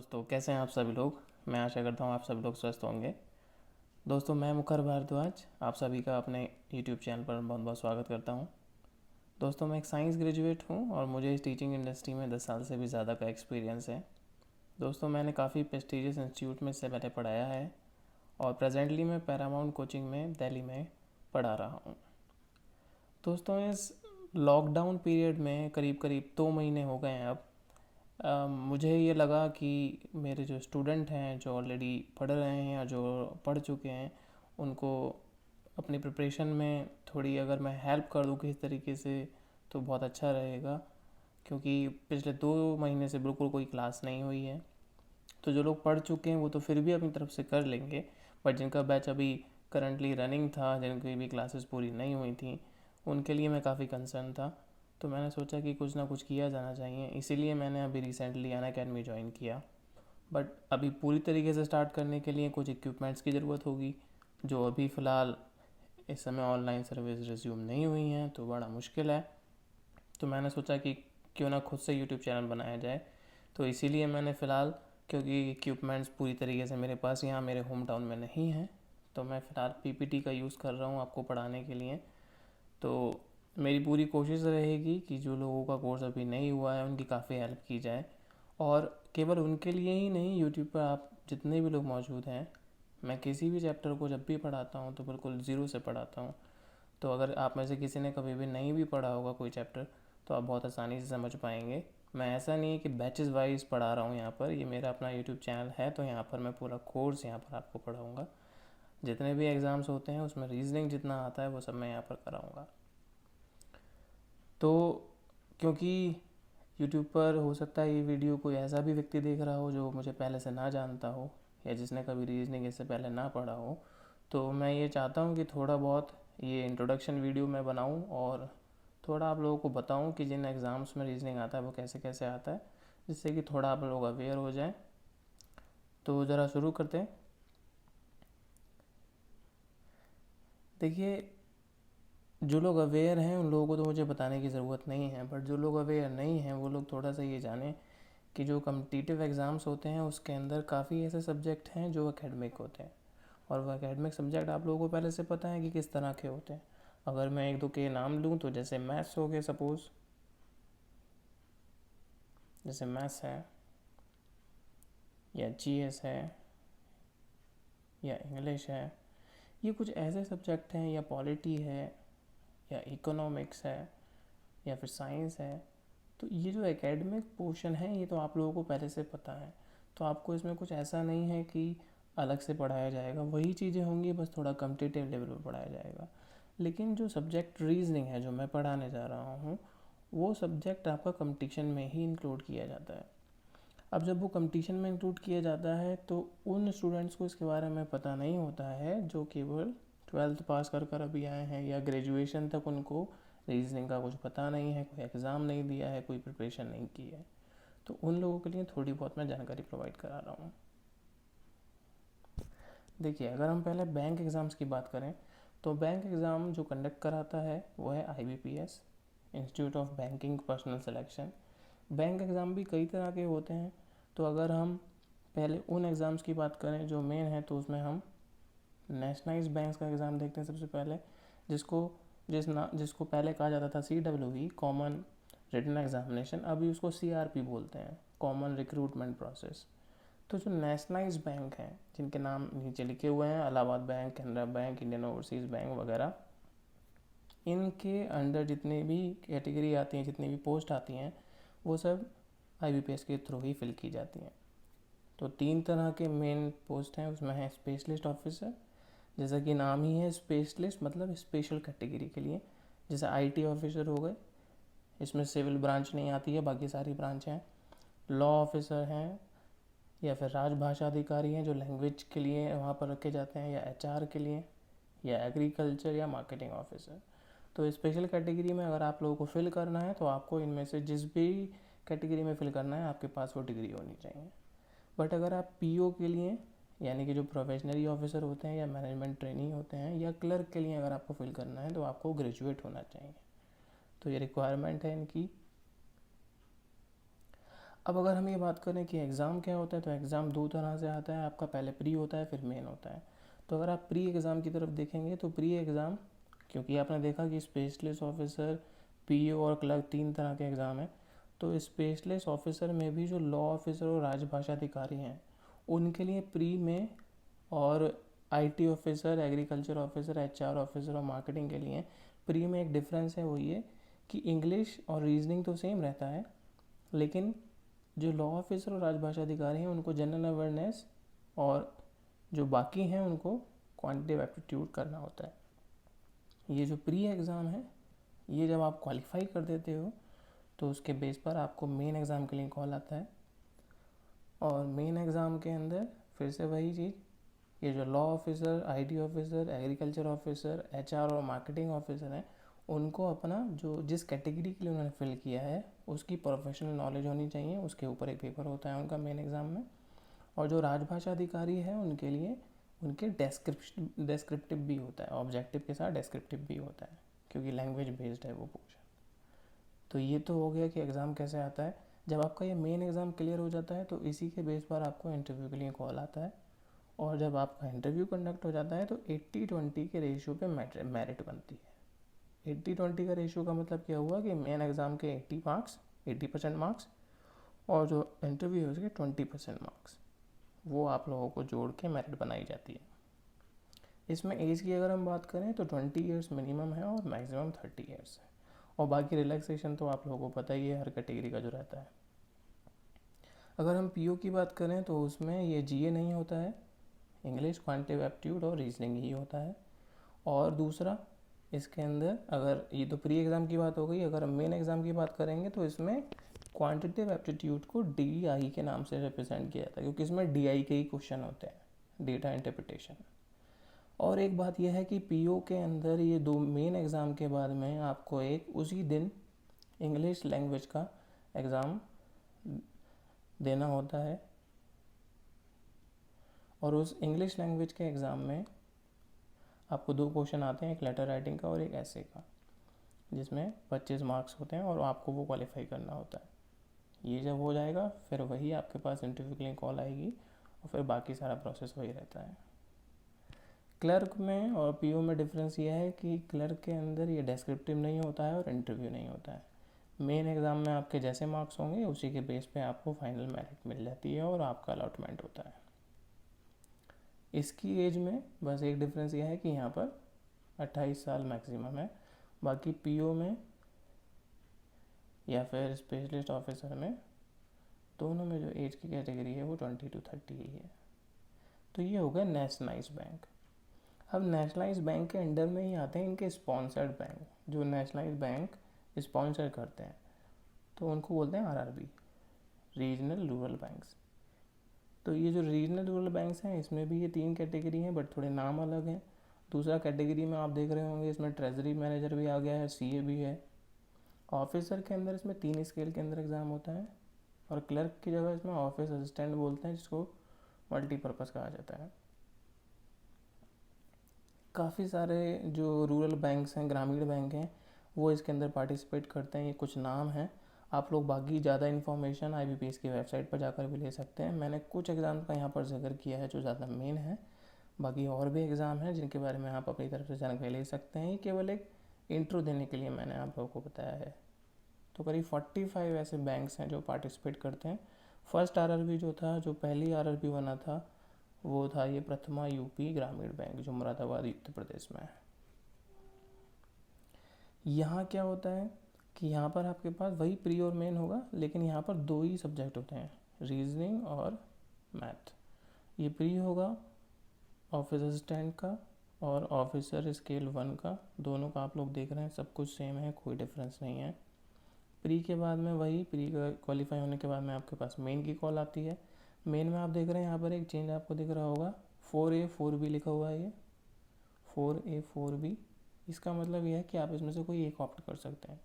दोस्तों, कैसे हैं आप सभी लोग। मैं आशा करता हूँ आप सभी लोग स्वस्थ होंगे। दोस्तों, मैं मुखर भारद्वाज आप सभी का अपने यूट्यूब चैनल पर बहुत बहुत स्वागत करता हूँ। दोस्तों, मैं एक साइंस ग्रेजुएट हूँ और मुझे इस टीचिंग इंडस्ट्री में 10 साल से भी ज़्यादा का एक्सपीरियंस है। दोस्तों, मैंने काफ़ी प्रेस्टीजियस इंस्टीट्यूट में इससे पहले पढ़ाया है और प्रेजेंटली मैं पैरामाउंट कोचिंग में दिल्ली में पढ़ा रहा हूँ। दोस्तों, इस लॉकडाउन पीरियड में करीब करीब 2 महीने हो गए हैं अब। मुझे ये लगा कि मेरे जो स्टूडेंट हैं जो ऑलरेडी पढ़ रहे हैं या जो पढ़ चुके हैं उनको अपनी प्रिपरेशन में थोड़ी अगर मैं हेल्प कर दूँ किसी तरीके से तो बहुत अच्छा रहेगा, क्योंकि पिछले 2 महीने से बिल्कुल कोई क्लास नहीं हुई है। तो जो लोग पढ़ चुके हैं वो तो फिर भी अपनी तरफ से कर लेंगे, बट जिनका बैच अभी करंटली रनिंग था, जिनकी भी क्लासेस पूरी नहीं हुई थी, उनके लिए मैं काफ़ी कंसर्न था। तो मैंने सोचा कि कुछ ना कुछ किया जाना चाहिए, इसीलिए मैंने अभी रिसेंटली अनअकैडमी ज्वाइन किया। बट अभी पूरी तरीके से स्टार्ट करने के लिए कुछ इक्विपमेंट्स की ज़रूरत होगी, जो अभी फ़िलहाल इस समय ऑनलाइन सर्विस रिज्यूम नहीं हुई हैं, तो बड़ा मुश्किल है। तो मैंने सोचा कि क्यों ना खुद से यूट्यूब चैनल बनाया जाए। तो इसीलिए मैंने फ़िलहाल, क्योंकि इक्विपमेंट्स पूरी तरीके से मेरे पास यहाँ मेरे होम टाउन में नहीं है, तो मैं फ़िलहाल पीपीटी का यूज़ कर रहा हूँ आपको पढ़ाने के लिए। तो मेरी पूरी कोशिश रहेगी कि जो लोगों का कोर्स अभी नहीं हुआ है उनकी काफ़ी हेल्प की जाए। और केवल उनके लिए ही नहीं, यूट्यूब पर आप जितने भी लोग मौजूद हैं, मैं किसी भी चैप्टर को जब भी पढ़ाता हूँ तो बिल्कुल ज़ीरो से पढ़ाता हूँ। तो अगर आप में से किसी ने कभी भी नहीं भी पढ़ा होगा कोई चैप्टर, तो आप बहुत आसानी से समझ पाएंगे। मैं ऐसा नहीं है कि बैचेस वाइज पढ़ा रहा हूँ, यहाँ पर ये मेरा अपना यूट्यूब चैनल है, तो यहाँ पर मैं पूरा कोर्स यहाँ पर आपको पढ़ाऊँगा। जितने भी एग्ज़ाम्स होते हैं उसमें रीजनिंग जितना आता है वो सब मैं यहाँ पर कराऊँगा। तो क्योंकि यूट्यूब पर हो सकता है ये वीडियो कोई ऐसा भी व्यक्ति देख रहा हो जो मुझे पहले से ना जानता हो या जिसने कभी रीजनिंग इससे पहले ना पढ़ा हो, तो मैं ये चाहता हूँ कि थोड़ा बहुत ये इंट्रोडक्शन वीडियो मैं बनाऊँ और थोड़ा आप लोगों को बताऊँ कि जिन एग्ज़ाम्स में रीजनिंग आता है वो कैसे कैसे आता है, जिससे कि थोड़ा आप लोग अवेयर हो जाएं। तो ज़रा शुरू करते हैं। देखिए, जो लोग अवेयर हैं उन लोगों को तो मुझे बताने की ज़रूरत नहीं है, बट जो लोग अवेयर नहीं हैं वो लोग थोड़ा सा ये जानें कि जो कम्पिटिटिव एग्ज़ाम्स होते हैं उसके अंदर काफ़ी ऐसे सब्जेक्ट हैं जो एकेडमिक होते हैं। और वो एकेडमिक सब्जेक्ट आप लोगों को पहले से पता है कि किस तरह के होते हैं। अगर मैं एक दो के नाम लूँ तो जैसे मैथ्स हो गए, सपोज़ जैसे मैथ्स है या जीएस है या इंग्लिश है, ये कुछ ऐसे सब्जेक्ट हैं, या पॉलिटी है या इकोनॉमिक्स है या फिर साइंस है। तो ये जो एकेडमिक पोर्शन है ये तो आप लोगों को पहले से पता है, तो आपको इसमें कुछ ऐसा नहीं है कि अलग से पढ़ाया जाएगा, वही चीज़ें होंगी, बस थोड़ा कम्पिटिटिव लेवल पर पढ़ाया जाएगा। लेकिन जो सब्जेक्ट रीजनिंग है जो मैं पढ़ाने जा रहा हूँ, वो सब्जेक्ट आपका कंपटीशन में ही इंक्लूड किया जाता है। अब जब वो कंपटीशन में इंक्लूड किया जाता है तो उन स्टूडेंट्स को इसके बारे में पता नहीं होता है जो केवल 12th पास कर कर अभी आए हैं, या ग्रेजुएशन तक उनको रीजनिंग का कुछ पता नहीं है, कोई एग्ज़ाम नहीं दिया है, कोई प्रिपरेशन नहीं की है। तो उन लोगों के लिए थोड़ी बहुत मैं जानकारी प्रोवाइड करा रहा हूँ। देखिए, अगर हम पहले बैंक एग्ज़ाम्स की बात करें तो बैंक एग्ज़ाम जो कंडक्ट कराता है वो है IBPS, institute of banking personal selection. Bank exam भी कई तरह के होते हैं, तो अगर हम पहले उन एग्ज़ाम्स की बात करें जो मेन है, तो उसमें हम नेशनलाइज बैंक्स का एग्ज़ाम देखते हैं सबसे पहले, जिसको पहले कहा जाता था CWE, कॉमन रिटन एग्जामिनेशन, अभी उसको CRP बोलते हैं, कॉमन रिक्रूटमेंट प्रोसेस। तो जो नेशनलाइज बैंक हैं जिनके नाम नीचे लिखे हुए हैं, Allahabad bank, Canara bank, Indian overseas bank वगैरह, इनके अंडर जितनी भी कैटेगरी आती हैं, जितनी भी पोस्ट आती हैं, वो सब IBPS के थ्रू ही फिल की जाती हैं। तो 3 तरह के मेन पोस्ट हैं, उसमें है स्पेशलिस्ट ऑफिसर, जैसा कि नाम ही है स्पेशलिस्ट, मतलब स्पेशल कैटेगरी के लिए। जैसे IT ऑफिसर हो गए, इसमें सिविल ब्रांच नहीं आती है, बाकी सारी ब्रांच हैं। लॉ ऑफिसर हैं, या फिर राजभाषा अधिकारी हैं जो लैंग्वेज के लिए वहाँ पर रखे जाते हैं, या HR के लिए, या एग्रीकल्चर या मार्केटिंग ऑफिसर। तो स्पेशल कैटेगरी में अगर आप लोगों को फिल करना है तो आपको इनमें से जिस भी कैटेगरी में फिल करना है आपके पास वो डिग्री होनी चाहिए। बट अगर आप PO के लिए, यानी कि जो प्रोफेशनली ऑफिसर होते हैं या मैनेजमेंट ट्रेनी होते हैं, या क्लर्क के लिए अगर आपको फिल करना है तो आपको ग्रेजुएट होना चाहिए। तो ये रिक्वायरमेंट है इनकी। अब अगर हम ये बात करें कि एग्ज़ाम क्या होता है, तो एग्ज़ाम दो तरह से आता है आपका, पहले प्री होता है फिर मेन होता है। तो अगर आप प्री एग्ज़ाम की तरफ देखेंगे तो प्री एग्ज़ाम, क्योंकि आपने देखा कि स्पेशलिस्ट ऑफिसर, पीओ और क्लर्क 3 तरह के एग्ज़ाम हैं, तो स्पेशलिस्ट ऑफिसर में भी जो लॉ ऑफिसर और राजभाषा अधिकारी हैं उनके लिए प्री में, और IT officer, agriculture officer, HR officer और मार्केटिंग के लिए प्री में एक डिफरेंस है, वो ये कि इंग्लिश और रीजनिंग तो सेम रहता है, लेकिन जो लॉ ऑफिसर और राजभाषा अधिकारी हैं उनको जनरल अवेयरनेस, और जो बाकी हैं उनको क्वांटिटेटिव एप्टीट्यूड करना होता है। ये जो प्री एग्ज़ाम है, ये जब आप क्वालिफाई कर देते हो तो उसके बेस पर आपको मेन एग्ज़ाम के लिए कॉल आता है। और मेन एग्ज़ाम के अंदर फिर से वही चीज़, ये जो law officer, IT officer, agriculture officer, HR और मार्केटिंग ऑफिसर हैं, उनको अपना जो जिस कैटेगरी के लिए उन्होंने फिल किया है उसकी प्रोफेशनल नॉलेज होनी चाहिए, उसके ऊपर एक पेपर होता है उनका मेन एग्ज़ाम में। और जो राजभाषा अधिकारी है उनके लिए उनके डेस्क्रिप्टिव भी होता है, ऑब्जेक्टिव के साथ डेस्क्रिप्टिव भी होता है, क्योंकि लैंग्वेज बेस्ड है वो पोर्शन। तो ये तो हो गया कि एग्ज़ाम कैसे आता है। जब आपका ये मेन एग्ज़ाम क्लियर हो जाता है तो इसी के बेस पर आपको इंटरव्यू के लिए कॉल आता है, और जब आपका इंटरव्यू कंडक्ट हो जाता है तो 80-20 के रेशियो पे मेरिट बनती है। 80-20 का रेशियो का मतलब क्या हुआ कि मेन एग्ज़ाम के 80% मार्क्स, और जो इंटरव्यू है उसके 20% मार्क्स, वो आप लोगों को जोड़ के मेरिट बनाई जाती है। इसमें एज की अगर हम बात करें तो 20 ईयर्स मिनिमम है और मैक्सिमम 30 ईयर्स है, और बाकी रिलैक्सेशन तो आप लोगों को पता ही है हर कैटेगरी का जो रहता है। अगर हम पीओ की बात करें तो उसमें ये जीए नहीं होता है, इंग्लिश, क्वांटिटेटिव एप्टीट्यूड और रीजनिंग ही होता है। और दूसरा, इसके अंदर अगर ये तो प्री एग्ज़ाम की बात हो गई, अगर हम मेन एग्ज़ाम की बात करेंगे तो इसमें क्वांटिटेटिव एप्टीट्यूड को डीआई के नाम से रिप्रेजेंट किया जाता है, क्योंकि इसमें डीआई के ही क्वेश्चन होते हैं, डेटा इंटरप्रिटेशन। और एक बात यह है कि पीओ के अंदर ये दो मेन एग्ज़ाम के बाद में आपको एक उसी दिन इंग्लिश लैंग्वेज का एग्ज़ाम देना होता है, और उस इंग्लिश लैंग्वेज के एग्ज़ाम में आपको 2 क्वेश्चन आते हैं, एक लेटर राइटिंग का और एक ऐसे का, जिसमें 25 मार्क्स होते हैं और आपको वो क्वालिफाई करना होता है। ये जब हो जाएगा फिर वही आपके पास इंटरव्यू के लिए कॉल आएगी, और फिर बाकी सारा प्रोसेस वही रहता है। क्लर्क में और पीओ में डिफरेंस ये है कि क्लर्क के अंदर ये डेस्क्रिप्टिव नहीं होता है और इंटरव्यू नहीं होता है। मेन एग्ज़ाम में आपके जैसे मार्क्स होंगे उसी के बेस पे आपको फाइनल मेरिट मिल जाती है और आपका अलॉटमेंट होता है। इसकी एज में बस एक डिफरेंस ये है कि यहाँ पर 28 साल मैक्सिमम है, बाकी पीओ में या फिर स्पेशलिस्ट ऑफिसर में, दोनों में जो एज की कैटेगरी है वो 20 to 30 ही है। तो ये हो गया नेशनलाइज बैंक। अब नेशनलाइज बैंक के अंडर में ही आते हैं इनके स्पॉन्सर्ड बैंक, जो नेशनलाइज बैंक स्पॉन्सर करते हैं, तो उनको बोलते हैं आरआरबी, रीजनल रूरल बैंक्स। तो ये जो रीजनल रूरल बैंक्स हैं इसमें भी ये 3 कैटेगरी हैं, बट थोड़े नाम अलग हैं। दूसरा कैटेगरी में आप देख रहे होंगे इसमें ट्रेजरी मैनेजर भी आ गया है, सीए भी है। ऑफिसर के अंदर इसमें 3 स्केल के अंदर एग्ज़ाम होता है, और क्लर्क की जगह इसमें ऑफिस असिस्टेंट बोलते हैं, जिसको मल्टीपर्पज़ कहा जाता है। काफ़ी सारे जो रूरल बैंक्स हैं, ग्रामीण बैंक हैं, वो इसके अंदर पार्टिसिपेट करते हैं। ये कुछ नाम हैं, आप लोग बाकी ज़्यादा इन्फॉर्मेशन IBPS की वेबसाइट पर जाकर भी ले सकते हैं। मैंने कुछ एग्ज़ाम का यहाँ पर जिक्र किया है जो ज़्यादा मेन है, बाकी और भी एग्ज़ाम हैं जिनके बारे में आप अपनी तरफ से जानकारी ले सकते हैं। ये केवल एक इंट्रो देने के लिए मैंने आप लोगों को बताया है। तो करीब 45 ऐसे बैंक्स हैं जो पार्टिसिपेट करते हैं। फर्स्ट आरआरबी जो था, जो पहली आरआरबी बना था, वो था ये प्रथमा यूपी ग्रामीण बैंक, जो मुरादाबाद उत्तर प्रदेश में है। यहाँ क्या होता है कि यहाँ पर आपके पास वही प्री और मेन होगा, लेकिन यहाँ पर 2 ही सब्जेक्ट होते हैं, रीजनिंग और मैथ। ये प्री होगा ऑफिस असिस्टेंट का और ऑफिसर स्केल 1 का, दोनों का आप लोग देख रहे हैं सब कुछ सेम है, कोई डिफरेंस नहीं है। प्री के बाद में वही, प्री का क्वालिफाई होने के बाद में आपके पास मेन की कॉल आती है। मेन में आप देख रहे हैं यहाँ पर एक चेंज आपको दिख रहा होगा, 4A 4B लिखा हुआ है, ये 4A 4B। इसका मतलब ये है कि आप इसमें से कोई एक ऑप्ट कर सकते हैं,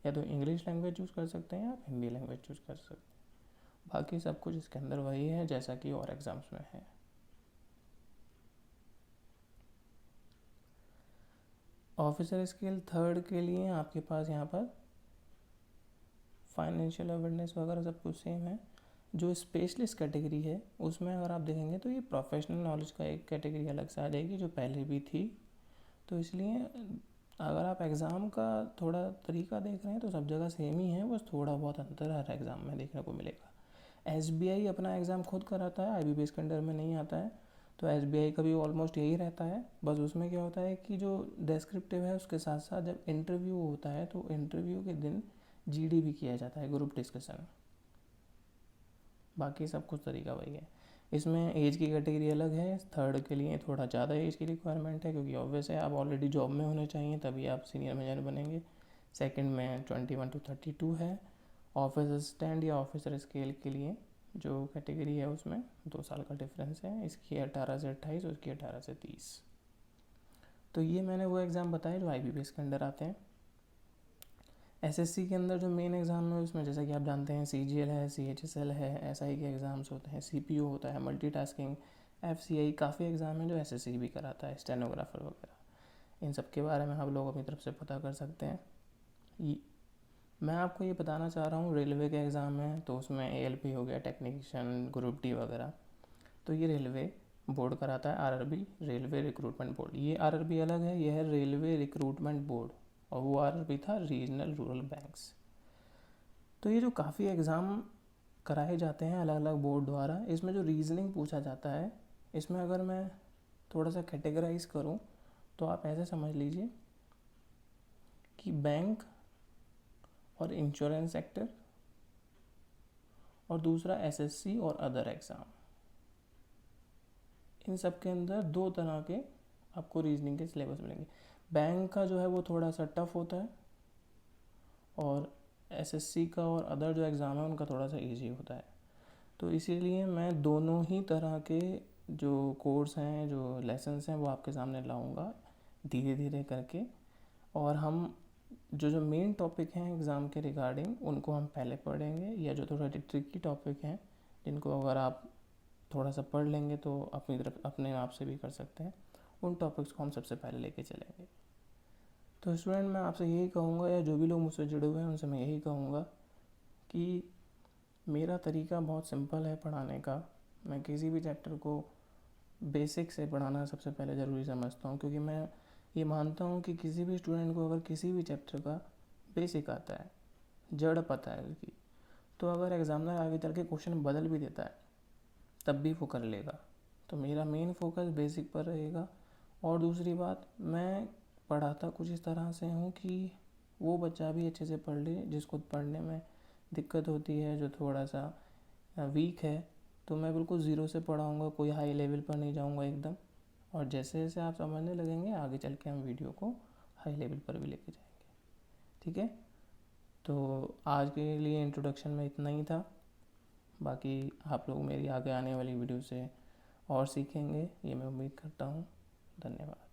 या तो इंग्लिश लैंग्वेज चूज़ कर सकते हैं या हिंदी लैंग्वेज चूज़ कर सकते हैं। बाकी सब कुछ इसके अंदर वही है जैसा कि और एग्ज़ाम्स में है। ऑफिसर स्केल 3rd के लिए आपके पास यहाँ पर फाइनेंशियल अवेयरनेस वगैरह सब कुछ सेम है, जो स्पेशलिस्ट कैटेगरी है उसमें अगर आप देखेंगे तो ये प्रोफेशनल नॉलेज का एक कैटेगरी अलग से आ जाएगी जो पहले भी थी। तो इसलिए अगर आप एग्ज़ाम का थोड़ा तरीका देख रहे हैं तो सब जगह सेम ही है, बस थोड़ा बहुत अंतर हर एग्ज़ाम में देखने को मिलेगा। SBI अपना एग्ज़ाम खुद कराता है, IBPS के अंडर में नहीं आता है। तो SBI का भी ऑलमोस्ट यही रहता है, बस उसमें क्या होता है कि जो डेस्क्रिप्टिव है उसके साथ साथ जब इंटरव्यू होता है तो इंटरव्यू के दिन GD भी किया जाता है, ग्रुप डिस्कशन। बाकी सब कुछ तरीका वही है। इसमें एज की कैटेगरी अलग है, थर्ड के लिए थोड़ा ज़्यादा एज की रिक्वायरमेंट है क्योंकि ऑब्वियस है आप ऑलरेडी जॉब में होने चाहिए तभी आप सीनियर मैनेजर बनेंगे। सेकंड में 21 to 32 है। ऑफिस असिस्टेंट या ऑफिसर स्केल के लिए जो कैटेगरी है उसमें 2 साल का डिफरेंस है, इसकी 18 से 28, उसकी 18 से 30। तो ये मैंने वो एग्ज़ाम बताए जो IBPS के अंडर आते हैं। SSC के अंदर जो मेन एग्ज़ाम है उसमें जैसा कि आप जानते हैं CGL है, CHSL है, SI के एग्ज़ाम्स होते हैं, CPU होता है, मल्टीटास्किंग, FCI, काफ़ी एग्ज़ाम है जो SSC भी कराता है, स्टेनोग्राफर वगैरह। इन सब के बारे में आप लोग अपनी तरफ से पता कर सकते हैं। मैं आपको ये बताना चाह रहा हूँ रेलवे के एग्ज़ाम है तो उसमें ALP हो गया, टेक्नीशियन, ग्रुप D वगैरह, तो ये रेलवे बोर्ड कराता है, RRB, रेलवे रिक्रूटमेंट बोर्ड। ये RRB अलग है, यह है रेलवे रिक्रूटमेंट बोर्ड, और वो RRB था रीजनल रूरल बैंक्स। तो ये जो काफ़ी एग्ज़ाम कराए जाते हैं अलग अलग बोर्ड द्वारा, इसमें जो रीजनिंग पूछा जाता है, इसमें अगर मैं थोड़ा सा कैटेगराइज करूँ तो आप ऐसे समझ लीजिए कि बैंक और इंश्योरेंस सेक्टर, और दूसरा SSC और अदर एग्ज़ाम, इन सब के अंदर 2 तरह के आपको रीजनिंग के सिलेबस मिलेंगे। बैंक का जो है वो थोड़ा सा टफ होता है, और SSC का और अदर जो एग्ज़ाम है उनका थोड़ा सा इजी होता है। तो इसीलिए मैं दोनों ही तरह के जो कोर्स हैं, जो लेसन्स हैं, वो आपके सामने लाऊंगा धीरे धीरे करके, और हम जो मेन टॉपिक हैं एग्ज़ाम के रिगार्डिंग उनको हम पहले पढ़ेंगे, या जो थोड़ा ट्रिकी टॉपिक हैं जिनको अगर आप थोड़ा सा पढ़ लेंगे तो अपनी तरफ अपने आप से भी कर सकते हैं, उन टॉपिक्स को हम सबसे पहले लेके चलेंगे। तो स्टूडेंट, मैं आपसे यही कहूँगा, या जो भी लोग मुझसे जुड़े हुए हैं उनसे मैं यही कहूँगा कि मेरा तरीका बहुत सिंपल है पढ़ाने का। मैं किसी भी चैप्टर को बेसिक से पढ़ाना सबसे पहले ज़रूरी समझता हूँ, क्योंकि मैं ये मानता हूँ कि किसी भी स्टूडेंट को अगर किसी भी चैप्टर का बेसिक आता है, जड़ पता है उसकी, तो अगर एग्ज़ामिनर आगे चल के क्वेश्चन बदल भी देता है तब भी वो कर लेगा। तो मेरा मेन फोकस बेसिक पर रहेगा। और दूसरी बात, मैं पढ़ाता कुछ इस तरह से हूँ कि वो बच्चा भी अच्छे से पढ़ ले जिसको पढ़ने में दिक्कत होती है, जो थोड़ा सा वीक है, तो मैं बिल्कुल ज़ीरो से पढ़ाऊँगा, कोई हाई लेवल पर नहीं जाऊँगा एकदम। और जैसे जैसे आप समझने लगेंगे आगे चल के हम वीडियो को हाई लेवल पर भी लेके जाएंगे। ठीक है, तो आज के लिए इंट्रोडक्शन में इतना ही था। बाकी आप लोग मेरी आगे आने वाली वीडियो से और सीखेंगे, ये मैं उम्मीद करता हूँ। धन्यवाद।